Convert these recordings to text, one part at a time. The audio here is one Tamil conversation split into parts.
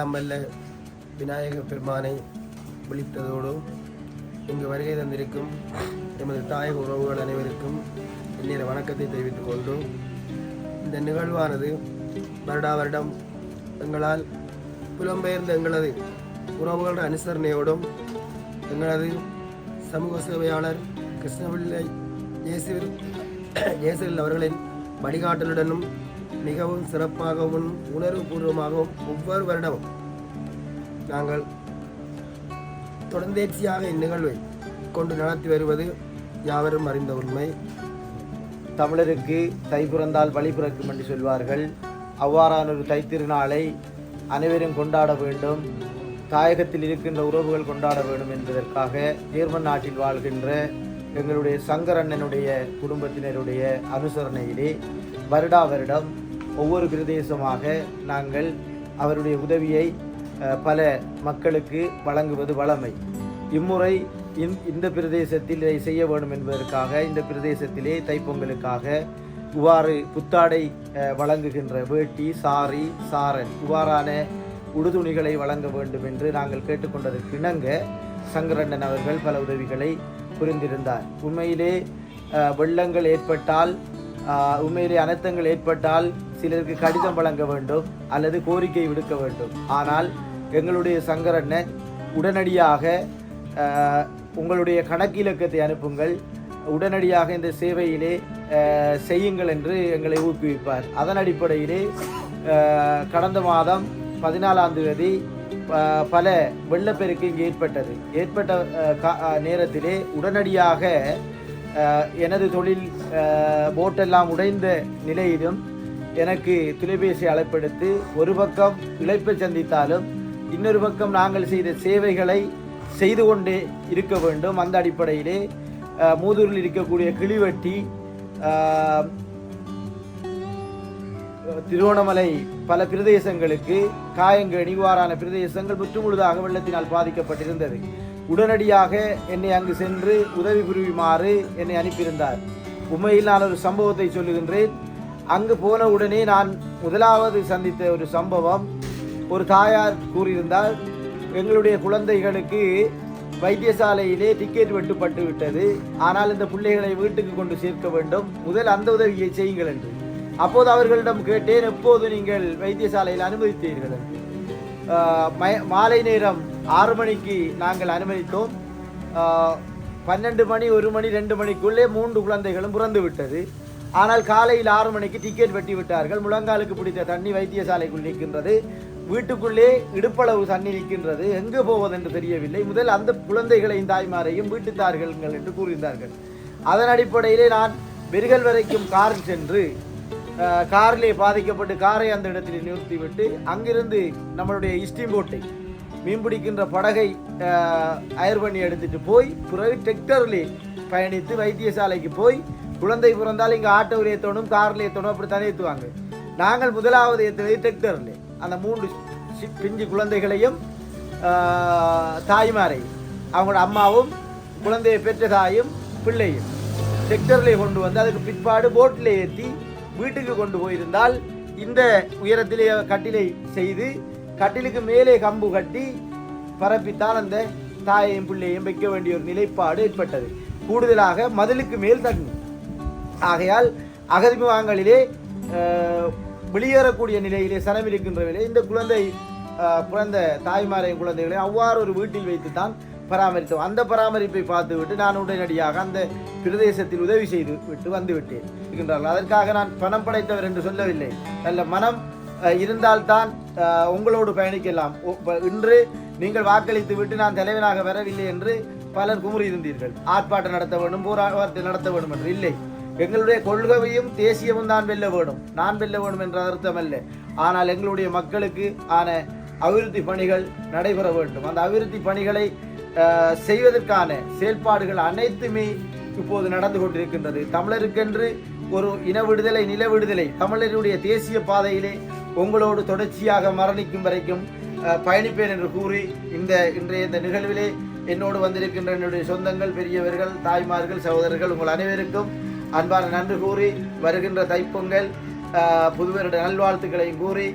எல்லாம் வல்ல விநாயக பெருமானை விழித்ததோடு இங்கு வருகை தந்திருக்கும் எமது தாயக உறவுகள் அனைவருக்கும் என்னிற வணக்கத்தை தெரிவித்துக் கொண்டு இந்த நிகழ்வானது வருடம் எங்களால் புலம்பெயர்ந்த எங்களது உறவுகளோட அனுசரணையோடும் எங்களது சமூக சேவையாளர் கிருஷ்ணபிள்ளை ஜேசுவில் அவர்களின் வழிகாட்டலுடனும் மிகவும் சிறப்பாகவும் உணர்வுபூர்வமாகவும் ஒவ்வொரு வருடமும் நாங்கள் தொடர்ந்தேர்ச்சியாக இந்நிகழ்வை கொண்டு நடத்தி வருவது யாவரும் அறிந்த உண்மை. தமிழருக்கு தை பிறந்தால் வழி பிறக்கும் என்று சொல்வார்கள். அவ்வாறான ஒரு தை திருநாளை அனைவரும் கொண்டாட வேண்டும், தாயகத்தில் இருக்கின்ற உறவுகள் கொண்டாட வேண்டும் என்பதற்காக ஜெர்மன் நாட்டில் வாழ்கின்ற எங்களுடைய சங்கரண்ணனுடைய குடும்பத்தினருடைய அனுசரணையிலே வருடம் ஒவ்வொரு பிரதேசமாக நாங்கள் அவருடைய உதவியை பல மக்களுக்கு வழங்குவது வழமை. இம்முறை இந்த பிரதேசத்தில் இதை செய்ய வேண்டும் என்பதற்காக இந்த பிரதேசத்திலே தைப்பொங்கலுக்காக இவ்வாறு புத்தாடை வழங்குகின்ற வேட்டி, சாரி, சாரன் இவ்வாறான உடுதுணிகளை வழங்க வேண்டும் என்று நாங்கள் கேட்டுக்கொண்டதற்கு இணங்க சங்கரண்ணன் அவர்கள் பல உதவிகளை புரிந்திருந்தார். உண்மையிலே வெள்ளங்கள் ஏற்பட்டால், உண்மையிலே அனர்த்தங்கள் ஏற்பட்டால் சிலருக்கு கடிதம் வழங்க வேண்டும் அல்லது கோரிக்கை விடுக்க வேண்டும். ஆனால் எங்களுடைய சங்கரண்ணன் உடனடியாக உங்களுடைய கணக்கிலக்கத்தை அனுப்புங்கள், உடனடியாக இந்த சேவையிலே செய்யுங்கள் என்று எங்களை ஊக்குவிப்பார். அதன் அடிப்படையிலே கடந்த மாதம் 14ஆம் தேதி பல வெள்ளப்பெருக்கு இங்கு ஏற்பட்ட நேரத்திலே உடனடியாக எனது தொழில் போட்டெல்லாம் உடைந்த நிலையிலும் எனக்கு தொலைபேசி அழைப்பெடுத்து ஒரு பக்கம் இழைப்பை சந்தித்தாலும் இன்னொரு பக்கம் நாங்கள் செய்த சேவைகளை செய்து கொண்டே இருக்க வேண்டும். அந்த அடிப்படையிலே மூதூரில் இருக்கக்கூடிய கிளிவட்டி, திருவோணமலை பல பிரதேசங்களுக்கு காயங்கணி இவ்வாறான பிரதேசங்கள் முற்றுமுழுதாக வெள்ளத்தினால் பாதிக்கப்பட்டிருந்தது. உடனடியாக என்னை அங்கு சென்று உதவி புரியுமாறு என்னை அனுப்பியிருந்தார். உண்மையில் நான் ஒரு சம்பவத்தை சொல்லுகின்றேன். அங்கு போன உடனே நான் முதலாவது சந்தித்த ஒரு சம்பவம், ஒரு தாயார் கூறியிருந்தால் எங்களுடைய குழந்தைகளுக்கு வைத்தியசாலையிலே டிக்கெட் வெட்டுப்பட்டு விட்டது, ஆனால் இந்த பிள்ளைகளை வீட்டுக்கு கொண்டு சேர்க்க வேண்டும், முதல் அந்த உதவியை செய்யுங்கள் என்று. அப்போது அவர்களிடம் கேட்டேன், எப்போது நீங்கள் வைத்தியசாலையில் அனுமதித்தீர்கள் என்று. மாலை நேரம் 6 மணிக்கு நாங்கள் அனுமதித்தோம். 12 மணி 1 மணி 2 மணிக்குள்ளே 3 குழந்தைகளும் பிறந்து விட்டது. ஆனால் காலையில் 6 மணிக்கு டிக்கெட் வெட்டி விட்டார்கள். முழங்காலுக்கு பிடித்த தண்ணி வைத்தியசாலைக்குள் நிற்கின்றது, வீட்டுக்குள்ளே இடுப்பளவு தண்ணி நிற்கின்றது, எங்கு போவது என்று தெரியவில்லை. முதல் அந்த குழந்தைகளையும் தாய்மாரையும் வீட்டுத்தார்கள் என்று கூறியிருந்தார்கள். அதன் அடிப்படையிலே நான் பெருகல் வரைக்கும் காரில் சென்று காரிலே பாதிக்கப்பட்டு காரை அந்த இடத்தில் நிறுத்திவிட்டு அங்கிருந்து நம்மளுடைய ஸ்டீம் போட்டை மீன்பிடிக்கின்ற படகை அயர் பண்ணி எடுத்துட்டு போய் பிறகு டிராக்டரிலே பயணித்து வைத்தியசாலைக்கு போய் குழந்தை பிறந்தால் இங்கே ஆட்டோவில் ஏற்றணும், காரில் ஏற்றணும், அப்படி தானே ஏற்றுவாங்க. நாங்கள் முதலாவது ஏற்றுவது டிராக்டரில் அந்த 3 பிஞ்சு குழந்தைகளையும் தாய்மாரையும் அவங்களோட அம்மாவும் குழந்தையை பெற்ற தாயும் பிள்ளையும் டிராக்டரிலே கொண்டு வந்து அதுக்கு பிற்பாடு போட்டில் ஏற்றி வீட்டுக்கு கொண்டு போயிருந்தால் இந்த உயரத்திலே கட்டிலை செய்து கட்டிலுக்கு மேலே கம்பு கட்டி பரப்பித்தான் அந்த தாயையும் பிள்ளையும் வைக்க வேண்டிய ஒரு நிலைப்பாடு ஏற்பட்டது. கூடுதலாக மதிலுக்கு மேல் தண்ணி ஆகையால் அகதிமு வாங்கலிலே வெளியேறக்கூடிய நிலையிலே சனம் இருக்கின்ற நிலையில் இந்த குழந்தை பிறந்த தாய்மாரையும் குழந்தைகளை அவ்வாறு ஒரு வீட்டில் வைத்துத்தான் பராமரித்தோம். அந்த பராமரிப்பை பார்த்து விட்டு நான் உடனடியாக அந்த பிரதேசத்தில் உதவி செய்து விட்டு வந்து விட்டேன் இருக்கின்றார்கள். அதற்காக நான் பணம் படைத்தவர் என்று சொல்லவில்லை. நல்ல மனம் இருந்தால்தான் உங்களோடு பயணிக்கலாம். இன்று நீங்கள் வாக்களித்து விட்டு நான் தலைவனாக வரவில்லை என்று பலர் குமுறியிருந்தீர்கள். ஆர்ப்பாட்டம் நடத்த வேண்டும், போராட்டம் நடத்த வேண்டும் என்று. இல்லை, எங்களுடைய கொள்கையும் தேசியமும் தான் வெல்ல வேண்டும், நான் வெல்ல வேண்டும் என்ற அர்த்தம் அல்ல. ஆனால் எங்களுடைய மக்களுக்கு ஆன அபிவிருத்தி பணிகள் நடைபெற வேண்டும். அந்த அபிவிருத்தி பணிகளை செய்வதற்கான செயல்பாடுகள் அனைத்துமே இப்போது நடந்து கொண்டிருக்கின்றது. தமிழருக்கென்று ஒரு இன விடுதலை, நில விடுதலை, தமிழருடைய தேசிய பாதையிலே உங்களோடு தொடர்ச்சியாக மரணிக்கும் வரைக்கும் பயணிப்பேன் என்று கூறி இன்றைய இந்த நிகழ்விலே என்னோடு வந்திருக்கின்ற என்னுடைய சொந்தங்கள், பெரியவர்கள், தாய்மார்கள், சகோதரர்கள் உங்கள் அனைவருக்கும் அன்பான நன்றி கூறி வருகின்ற தைப்பொங்கல் புதுவருட நல்வாழ்த்துக்களையும் கூறி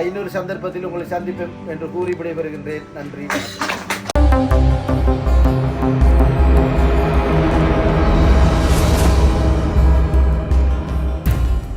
இன்னொரு சந்தர்ப்பத்தில் உங்களை சந்திப்பேன் என்று கூறி விடைபெறுகின்றேன். நன்றி, வணக்கம்.